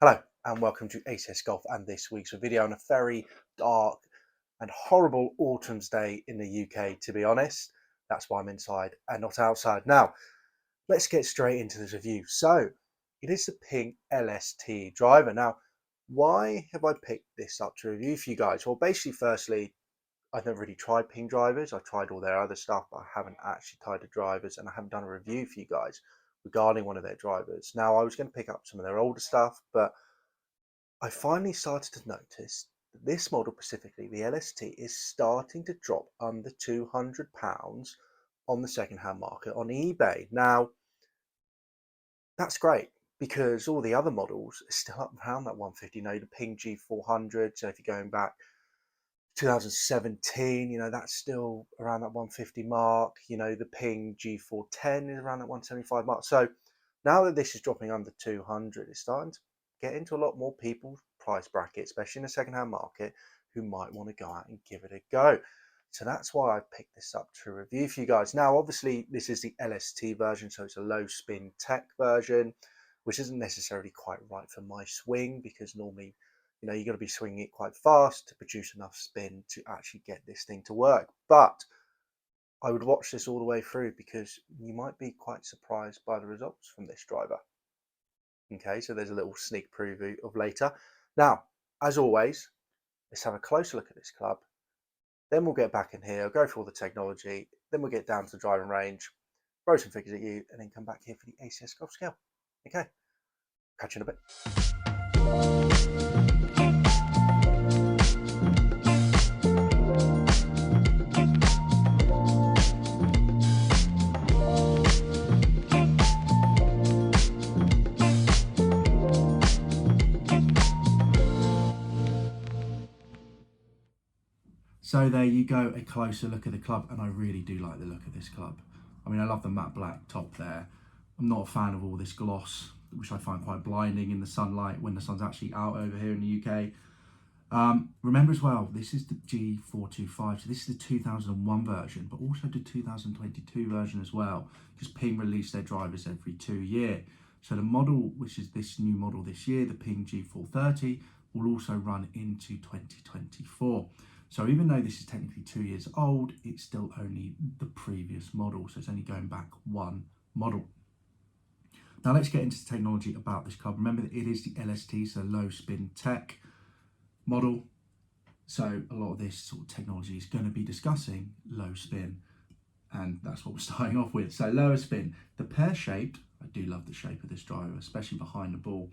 Hello and welcome to ACS Golf and this week's video on a very dark and horrible autumn's day in the UK, to be honest. That's why I'm inside and not outside. Now, let's get straight into this review. So, it is the Ping LST driver. Now, why have I picked this up to review for you guys? Well, basically, firstly, I've never really tried Ping drivers. I've tried all their other stuff, but I haven't actually tried the drivers and I haven't done a review for you guys regarding one of their drivers. Now, I was going to pick up some of their older stuff, but I finally started to notice that this model specifically, the LST, is starting to drop under £200 on the second-hand market on eBay. Now, that's great because all the other models are still up around that 150. You know, the Ping G400, so if you're going back 2017, that's still around that 150 mark. The Ping G410 is around that 175 mark. So now that this is dropping under 200, it's starting to get into a lot more people's price bracket, especially in the second-hand market, who might want to go out and give it a go. So that's why I picked this up to review for you guys. Now, obviously, this is the LST version, so it's a low spin tech version, which isn't necessarily quite right for my swing because normally, you're going to be swinging it quite fast to produce enough spin to actually get this thing to work. But I would watch this all the way through because you might be quite surprised by the results from this driver. Okay, so there's a little sneak preview of later. Now, as always, let's have a closer look at this club. Then we'll get back in here, go through all the technology, then we'll get down to the driving range, throw some figures at you, and then come back here for the ACS Golf Scale. Okay, catch you in a bit. So there you go, a closer look at the club, and I really do like the look of this club. I mean, I love the matte black top there. I'm not a fan of all this gloss, which I find quite blinding in the sunlight when the sun's actually out over here in the UK. Remember as well, this is the G425, so this is the 2001 version, but also the 2022 version as well, because Ping released their drivers every 2 years. So the model, which is this new model this year, the Ping G430, will also run into 2024. So even though this is technically 2 years old, it's still only the previous model. So it's only going back one model. Now let's get into the technology about this club. Remember that it is the LST, so low spin tech model. So a lot of this sort of technology is going to be discussing low spin. And that's what we're starting off with. So lower spin, the pear-shaped, I do love the shape of this driver, especially behind the ball.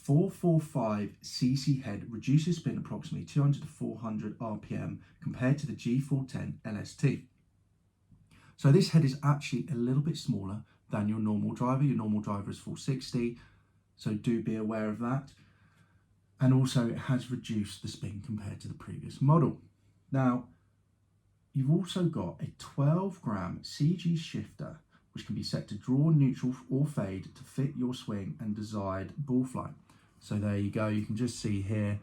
445cc head reduces spin approximately 200 to 400 RPM compared to the G410 LST. So this head is actually a little bit smaller than your normal driver. Your normal driver is 460, so do be aware of that. And also it has reduced the spin compared to the previous model. Now, you've also got a 12 gram CG shifter, which can be set to draw, neutral or fade to fit your swing and desired ball flight. So there you go, you can just see here,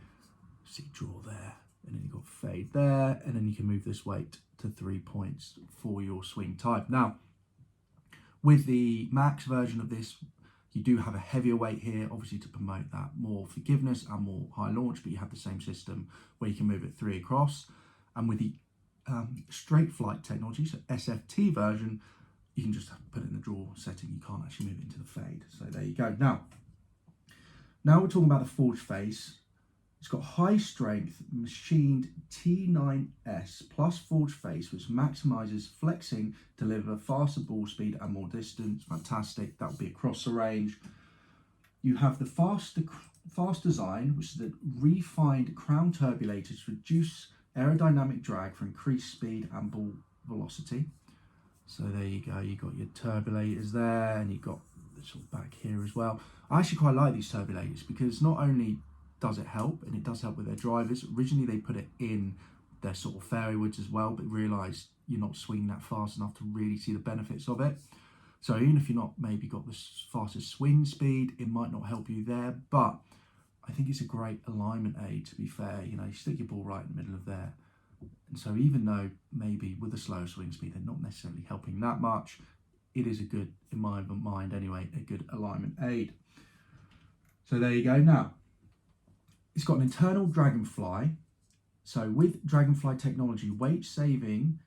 see draw there, and then you've got fade there, and then you can move this weight to 3 points for your swing type. Now, with the max version of this, you do have a heavier weight here, obviously to promote that more forgiveness and more high launch, but you have the same system where you can move it 3 across. And with the straight flight technology, so SFT version, you can just put it in the draw setting. You can't actually move it into the fade. So there you go. Now we're talking about the forged face. It's got high strength machined T9S plus forged face, which maximizes flexing to deliver faster ball speed and more distance. Fantastic. That will be across the range. You have the fast design, which is the refined crown turbulator to reduce aerodynamic drag for increased speed and ball velocity. So there you go, you've got your turbulators there, and you've got this sort of back here as well. I actually quite like these turbulators because not only does it help, and it does help with their drivers. Originally they put it in their sort of fairway woods as well, but realised you're not swinging that fast enough to really see the benefits of it. So even if you're not maybe got the fastest swing speed, it might not help you there, but I think it's a great alignment aid, to be fair. You stick your ball right in the middle of there. And so even though maybe with a slower swing speed, they're not necessarily helping that much, it is a good, in my mind anyway, a good alignment aid. So there you go. Now, it's got an internal Dragonfly. So with Dragonfly technology, weight saving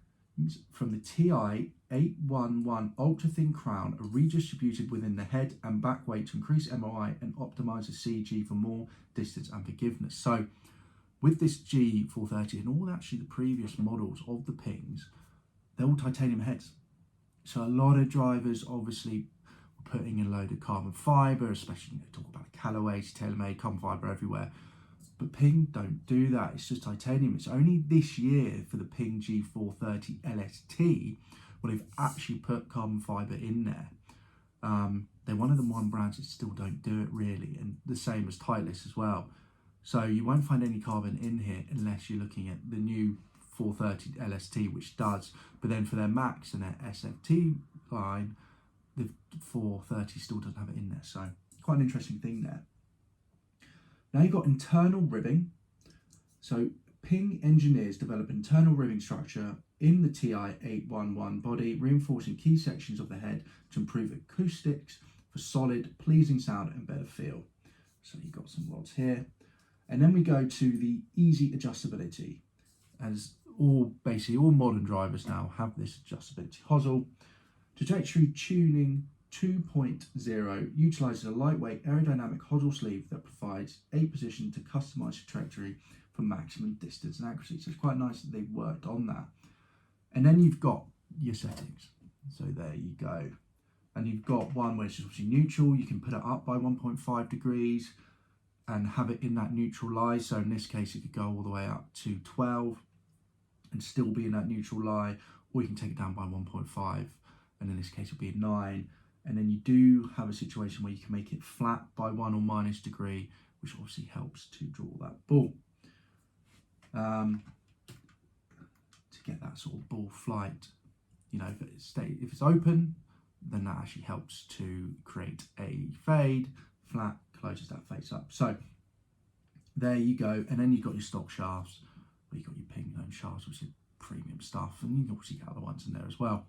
from the TI 811 ultra thin crown are redistributed within the head and back weight to increase MOI and optimize the CG for more distance and forgiveness. So with this G430 and all actually the previous models of the Pings, they're all titanium heads. So a lot of drivers obviously were putting in a load of carbon fibre, especially when they talk about Callaway's, TaylorMade, carbon fibre everywhere. But Ping don't do that, it's just titanium. It's only this year for the Ping G430 LST where they've actually put carbon fibre in there. They're one of the one brands that still don't do it really, and the same as Titleist as well. So you won't find any carbon in here unless you're looking at the new 430 LST, which does. But then for their Max and their SFT line, the 430 still doesn't have it in there. So quite an interesting thing there. Now you've got internal ribbing. So Ping engineers develop internal ribbing structure in the TI-811 body, reinforcing key sections of the head to improve acoustics for solid, pleasing sound and better feel. So you've got some rods here. And then we go to the easy adjustability. As basically all modern drivers now have this adjustability hosel. Trajectory tuning 2.0 utilises a lightweight aerodynamic hosel sleeve that provides a position to customise your trajectory for maximum distance and accuracy. So it's quite nice that they've worked on that. And then you've got your settings. So there you go. And you've got one where it's obviously neutral. You can put it up by 1.5 degrees and have it in that neutral lie. So in this case, it could go all the way up to 12 and still be in that neutral lie, or you can take it down by 1.5, and in this case it'll be a 9. And then you do have a situation where you can make it flat by 1 or minus degree, which obviously helps to draw that ball. To get that sort of ball flight, you know, if it's open, then that actually helps to create a fade. Flat closes that face up. So there you go. And then you've got your stock shafts, where you've got your Ping own shafts, which is premium stuff, and you can obviously get other ones in there as well.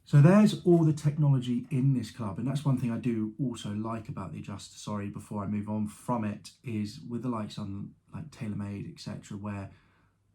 So there's all the technology in this club, and that's one thing I do also like about the adjuster, sorry, before I move on from it, is with the likes on like TaylorMade, etc., where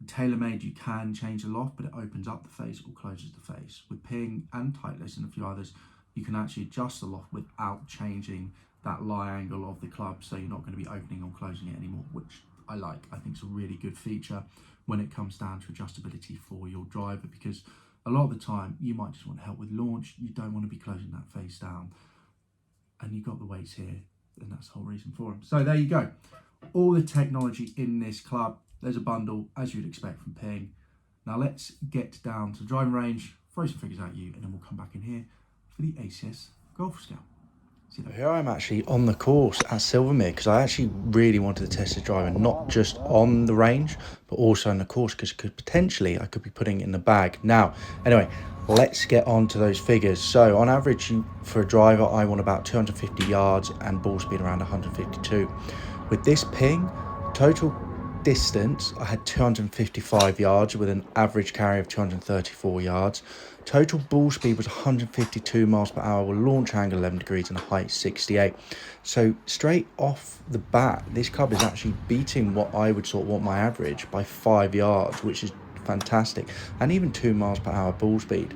TaylorMade you can change the loft, but it opens up the face or closes the face. With Ping and Titleist and a few others, you can actually adjust the loft without changing that lie angle of the club, so you're not going to be opening or closing it anymore, which I like. I think it's a really good feature when it comes down to adjustability for your driver, because a lot of the time you might just want help with launch, you don't want to be closing that face down, and you've got the weights here, and that's the whole reason for them. So there you go, all the technology in this club. There's a bundle, as you'd expect from Ping. Now let's get down to driving range, throw some figures at you, and then we'll come back in here for the ACS Golf Scout. Here I'm actually on the course at Silvermere, because I actually really wanted to test the driver, not just on the range, but also on the course, because I could be putting it in the bag. Now, anyway, let's get on to those figures. So on average, for a driver, I want about 250 yards and ball speed around 152. With this Ping, total distance, I had 255 yards with an average carry of 234 yards. Total ball speed was 152 miles per hour with launch angle 11 degrees and height 68. So straight off the bat, this club is actually beating what I would want my average by 5 yards, which is fantastic, and even 2 miles per hour ball speed.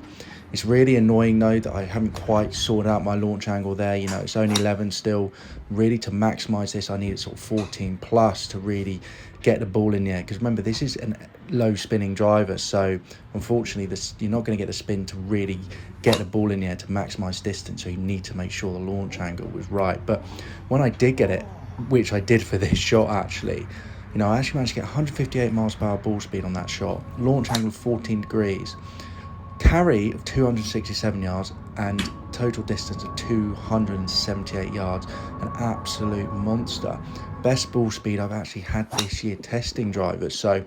It's really annoying though that I haven't quite sorted out my launch angle there. You know, it's only 11 still. Really, to maximize this, I need it sort of 14 plus to really get the ball in the air, because remember, this is a low spinning driver, so unfortunately you're not going to get the spin to really get the ball in the air to maximize distance, so you need to make sure the launch angle was right. But when I did get it, which I did for this shot actually, you know, I actually managed to get 158 miles per hour ball speed on that shot, launch angle of 14 degrees, carry of 267 yards, and total distance of 278 yards. An absolute monster. Best ball speed I've actually had this year testing drivers, so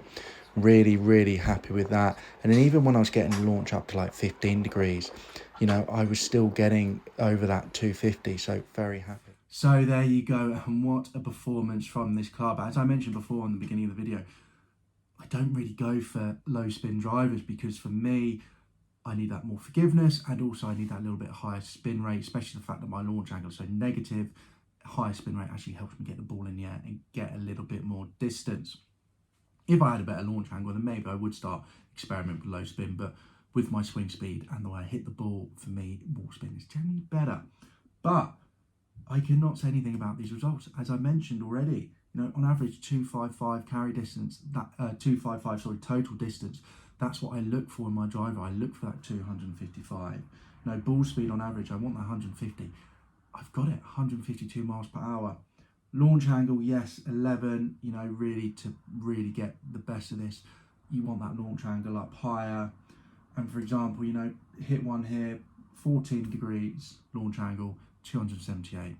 really happy with that. And then even when I was getting the launch up to like 15 degrees, you know, I was still getting over that 250, so very happy. So there you go, and what a performance from this club. As I mentioned before in the beginning of the video, I don't really go for low spin drivers, because for me, I need that more forgiveness, and also I need that little bit higher spin rate, especially the fact that my launch angle is so negative. higher spin rate actually helps me get the ball in the air and get a little bit more distance. If I had a better launch angle, then maybe I would start experimenting with low spin, but with my swing speed and the way I hit the ball, for me, ball spin is generally better. But I cannot say anything about these results. As I mentioned already, on average 255 carry distance, that 255 total distance. That's what I look for in my driver. I look for that 255. Ball speed on average, I want that 150. I've got it, 152 miles per hour. Launch angle, yes, 11. Really to really get the best of this, you want that launch angle up higher. And for example, hit one here, 14 degrees launch angle, 278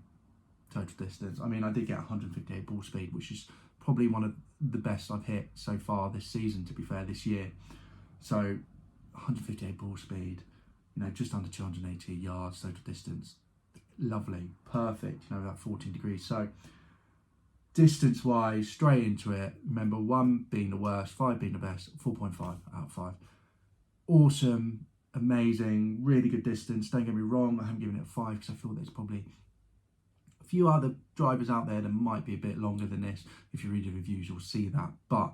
total distance. I did get 158 ball speed, which is probably one of the best I've hit so far this season, to be fair, this year. So 158 ball speed, just under 280 yards total distance. Lovely, perfect, that 14 degrees. So distance wise, straight into it. Remember, 1 being the worst, 5 being the best, 4.5 out of 5. Awesome, amazing, really good distance. Don't get me wrong, I haven't given it a 5 because I feel there's probably a few other drivers out there that might be a bit longer than this. If you read the reviews, you'll see that. But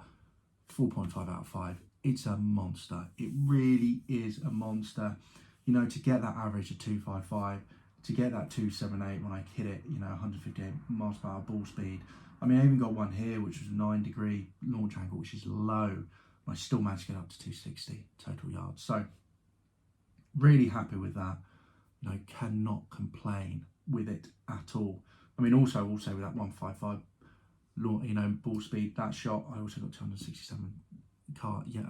4.5 out of 5, it's a monster. It really is a monster. To get that average of 255, to get that 278 when I hit it, 158 miles per hour ball speed. I even got one here, which was a 9 degree launch angle, which is low. And I still managed to get up to 260 total yards. So really happy with that. Cannot complain with it at all. Also with that 155 ball speed, that shot, I also got 267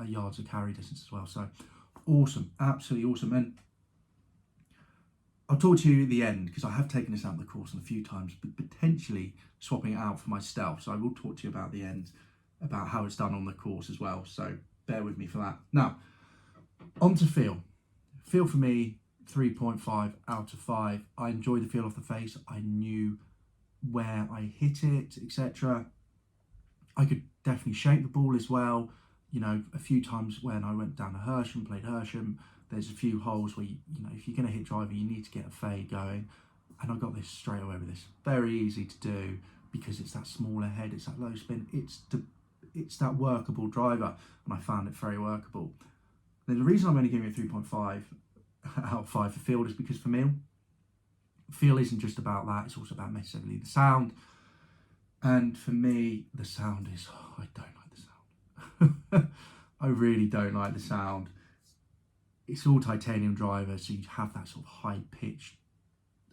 yards of carry distance as well. So awesome, absolutely awesome. And I'll talk to you at the end, because I have taken this out of the course a few times, but potentially swapping it out for my stealth. So I will talk to you about the end, about how it's done on the course as well. So bear with me for that. Now, on to feel. Feel for me, 3.5 out of 5. I enjoyed the feel off the face. I knew where I hit it, etc. I could definitely shape the ball as well. A few times when I went down to Hersham, played Hersham, there's a few holes where, if you're going to hit driver, you need to get a fade going. And I got this straight away with this. Very easy to do, because it's that smaller head, it's that low spin, it's that workable driver. And I found it very workable. Then the reason I'm only giving it 3.5 out of 5 for field is because for me, feel isn't just about that, it's also about necessarily the sound. And for me, the sound is, I don't like the sound. I really don't like the sound. It's all titanium driver, so you have that sort of high pitched,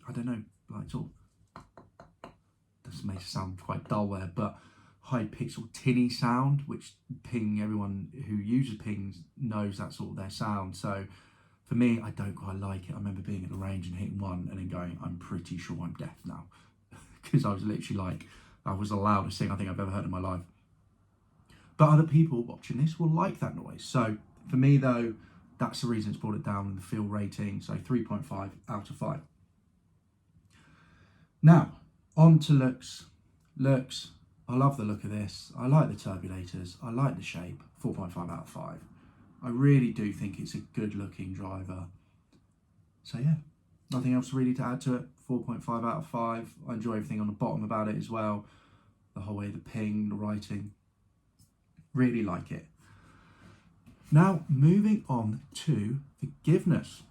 I don't know, like sort of, this may sound quite dull there, but high pitched or tinny sound, which Ping, everyone who uses Pings knows that's sort of their sound. So for me, I don't quite like it. I remember being at the range and hitting one and then going, I'm pretty sure I'm deaf now. Because I was literally like, that was the loudest thing I think I've ever heard in my life. But other people watching this will like that noise. So for me though, that's the reason it's brought it down in the feel rating. So 3.5 out of 5. Now, on to looks. Looks, I love the look of this. I like the turbulators. I like the shape. 4.5 out of 5. I really do think it's a good looking driver. So yeah, nothing else really to add to it. 4.5 out of 5. I enjoy everything on the bottom about it as well. The whole way, the ping, the writing. Really like it. Now, moving on to forgiveness.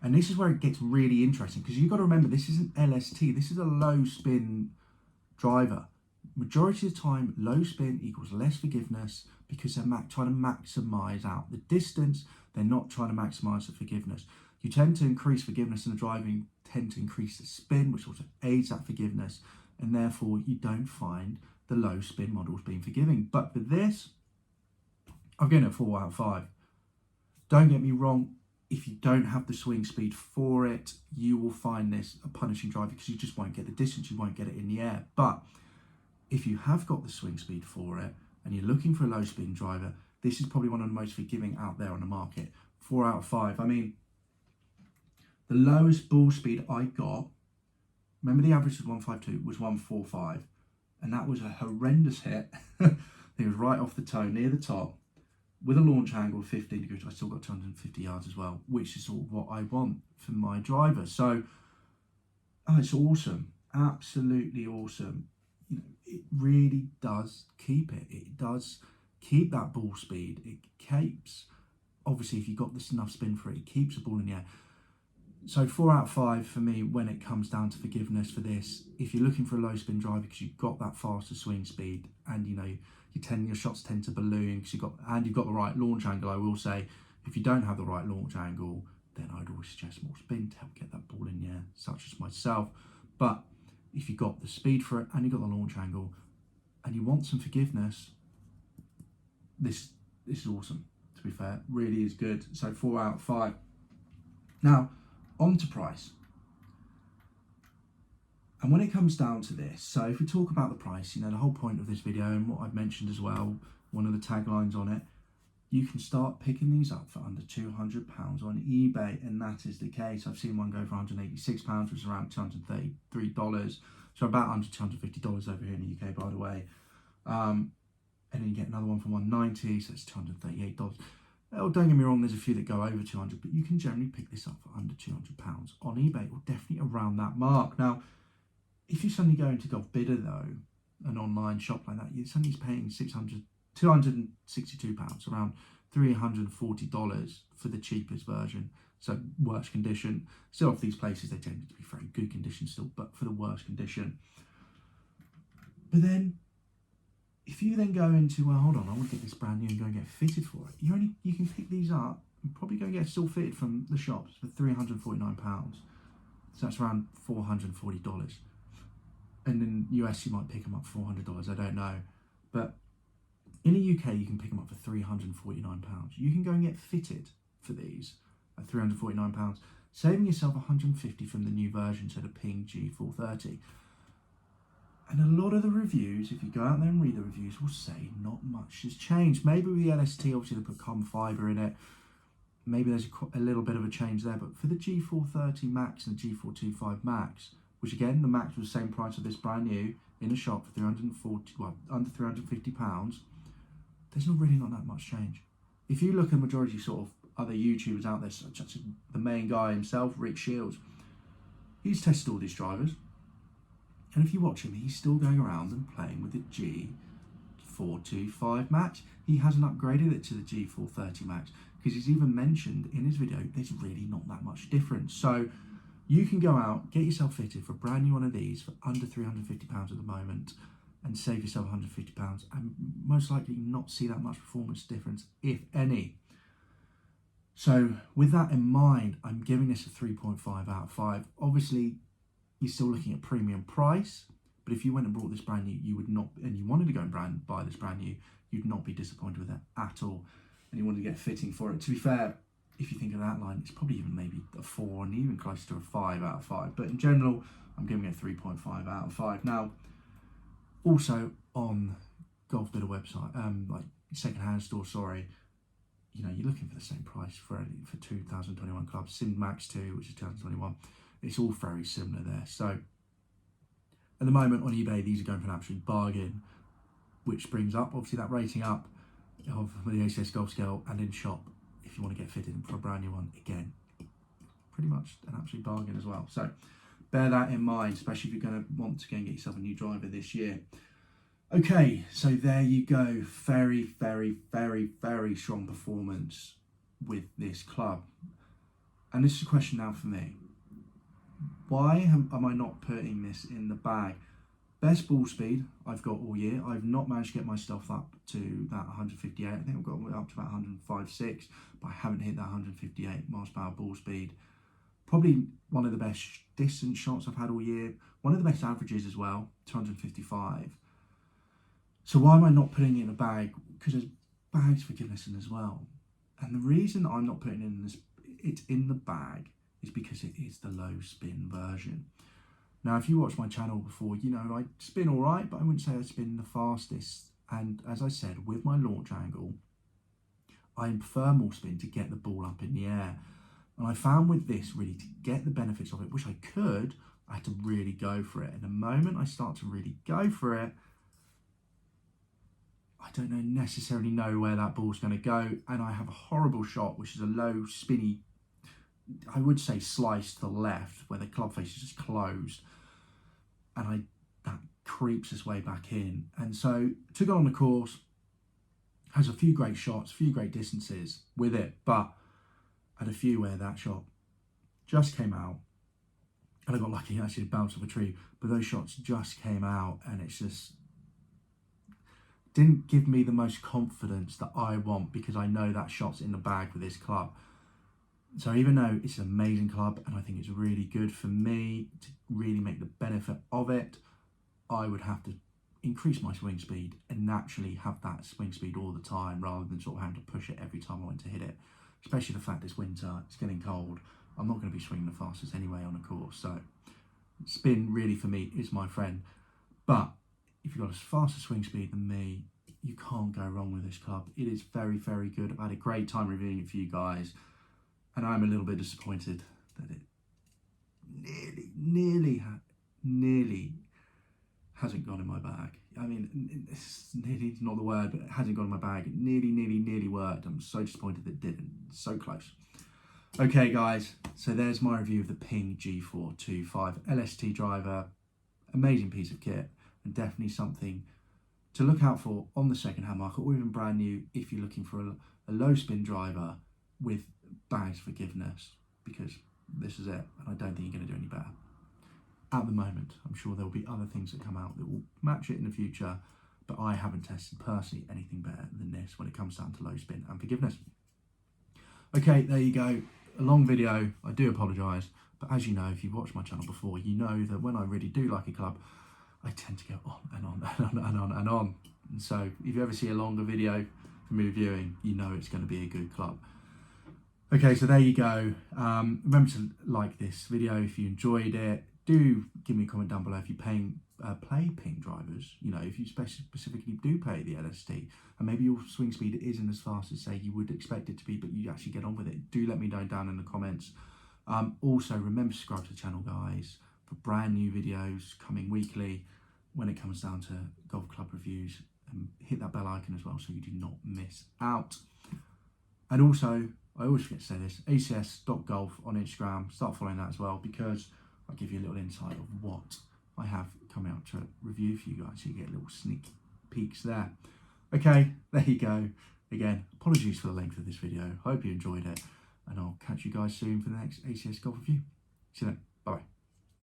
And this is where it gets really interesting, because you've got to remember, this is an LST. This is a low spin driver. Majority of the time, low spin equals less forgiveness, because they're trying to maximise out the distance. They're not trying to maximise the forgiveness. You tend to increase forgiveness in the driving, tend to increase the spin, which also aids that forgiveness. And therefore, you don't find the low spin models being forgiving. But for this, I'm getting it 4 out of 5. Don't get me wrong, if you don't have the swing speed for it, you will find this a punishing driver, because you just won't get the distance, you won't get it in the air. But if you have got the swing speed for it and you're looking for a low spin driver, this is probably one of the most forgiving out there on the market. 4 out of 5. the lowest ball speed I got, remember the average was 152, was 145. And that was a horrendous hit. It was right off the toe, near the top, with a launch angle of 15 degrees. I still got 250 yards as well, which is sort of what I want for my driver. So Oh, it's awesome. Absolutely awesome. You know, it really does keep it. It does keep that ball speed. It keeps, obviously, if you've got this enough spin for it, it keeps the ball in the air. So 4 out of 5 for me when it comes down to forgiveness for this. If you're looking for a low spin driver because you've got that faster swing speed and your shots tend to balloon because you've got the right launch angle, I will say, if you don't have the right launch angle, then I'd always suggest more spin to help get that ball in the air, such as myself. But if you've got the speed for it and you've got the launch angle and you want some forgiveness, this is awesome. To be fair, really is good. So 4 out of 5. Now, on to price. And when it comes down to this, so if we talk about the price, the whole point of this video and what I've mentioned as well, one of the taglines on it, you can start picking these up for under £200 on eBay, and that is the case. I've seen one go for £186, which is around $233, so about under $250 over here in the UK, by the way. And then you get another one for $190, so it's $238. Oh, don't get me wrong, there's a few that go over 200, but you can generally pick this up for under £200 on eBay, or definitely around that mark. Now, if you suddenly go into Golf Bidder though, an online shop like that, you're suddenly paying £262, around $340 for the cheapest version. So worst condition. Still, off these places, they tend to be very good condition still, but for the worst condition. But then, if you then go into, well, hold on, I want to get this brand new and go and get fitted for it. You can pick these up and probably go and get still fitted from the shops for £349. So that's around $440. And in the US, you might pick them up for $400. I don't know. But in the UK, you can pick them up for £349. You can go and get fitted for these at £349, saving yourself $150 from the new version, so the Ping G430. And a lot of the reviews, if you go out there and read the reviews, will say not much has changed. Maybe with the LST, obviously they put carbon fibre in it. Maybe there's a little bit of a change there. But for the G430 Max and the G425 Max, which again, the Max was the same price of this brand new in a shop for under £350, there's not that much change. If you look at majority sort of other YouTubers out there, such as the main guy himself, Rick Shields, he's tested all these drivers. And if you watch him, he's still going around and playing with the G425 Max. He hasn't upgraded it to the G430 Max because he's even mentioned in his video there's really not that much difference. So you can go out, get yourself fitted for a brand new one of these for under £350 at the moment and save yourself £150 and most likely not see that much performance difference, if any. So with that in mind, I'm giving this a 3.5 out of 5. Obviously, you're still looking at premium price, but if you went and bought this brand new, you would not, and you wanted to go and buy this brand new, you'd not be disappointed with it at all, and you wanted to get fitting for it. To be fair, if you think of that line, it's probably even maybe a 4 and even closer to a 5 out of 5. But in general, I'm giving it a 3.5 out of 5. Now, also on Golf Bidder website, like secondhand store, sorry, you're looking for the same price for 2021 clubs. Sim Max 2, which is 2021. It's all very similar there. So at the moment on eBay, these are going for an absolute bargain, which brings up obviously that rating up of the ACS Golf Scale, and in shop, if you want to get fitted for a brand new one, again, pretty much an absolute bargain as well. So bear that in mind, especially if you're going to want to go and get yourself a new driver this year. Okay, so there you go. Very, very, very, very strong performance with this club. And this is a question now for me. Why am I not putting this in the bag? Best ball speed I've got all year. I've not managed to get myself up to that 158. I think I've got up to about 105.6, but I haven't hit that 158 miles per hour ball speed. Probably one of the best distance shots I've had all year. One of the best averages as well, 255. So why am I not putting it in a bag? Because there's bags for goodness in as well. And the reason I'm not putting it in the bag is because it is the low spin version. Now, if you watch my channel before, I spin all right, but I wouldn't say I spin the fastest. And as I said, with my launch angle, I prefer more spin to get the ball up in the air. And I found with this, really, to get the benefits of it, which I could, I had to really go for it. And the moment I start to really go for it, I don't necessarily know where that ball's going to go. And I have a horrible shot, which is a low, spinny I would say slice to the left where the club face is just closed, and that creeps its way back in. And so took it on the course, has a few great shots, a few great distances with it, but had a few where that shot just came out, and I got lucky, actually it bounced off a tree, but those shots just came out, and it's just didn't give me the most confidence that I want, because I know that shot's in the bag with this club. So even though it's an amazing club and I think it's really good for me to really make the benefit of it, I would have to increase my swing speed and naturally have that swing speed all the time, rather than sort of having to push it every time I went to hit it. Especially the fact it's winter, it's getting cold. I'm not going to be swinging the fastest anyway on a course. So spin really for me is my friend. But if you've got a faster swing speed than me, you can't go wrong with this club. It is very, very good. I've had a great time reviewing it for you guys, and I'm a little bit disappointed that it nearly hasn't gone in my bag. I mean, it's nearly not the word, but it hasn't gone in my bag. It nearly worked. I'm so disappointed that it didn't. So close. Okay, guys, so there's my review of the Ping G425 LST driver. Amazing piece of kit, and definitely something to look out for on the second-hand market, or even brand new if you're looking for a low spin driver with bags forgiveness, because this is it, and I don't think you're going to do any better at the moment. I'm sure there'll be other things that come out that will match it in the future, but I haven't tested personally anything better than this when it comes down to low spin and forgiveness. Okay, there you go. A long video, I do apologise, but as you know, if you've watched my channel before, you know that when I really do like a club, I tend to go on and on and on and on and on. And so if you ever see a longer video from me reviewing, you know it's going to be a good club. Okay, so there you go. Remember to like this video if you enjoyed it. Do give me a comment down below if you play Ping drivers. You know, if you specifically do play the LST, and maybe your swing speed isn't as fast as, say, you would expect it to be, but you actually get on with it. Do let me know down in the comments. Also, remember to subscribe to the channel, guys, for brand new videos coming weekly when it comes down to golf club reviews. And hit that bell icon as well so you do not miss out. And also, I always forget to say this, acs.golf on Instagram. Start following that as well, because I'll give you a little insight of what I have coming out to review for you guys, so you get little sneak peeks there. Okay, there you go. Again, apologies for the length of this video. Hope you enjoyed it, and I'll catch you guys soon for the next ACS golf review. See you then. Bye.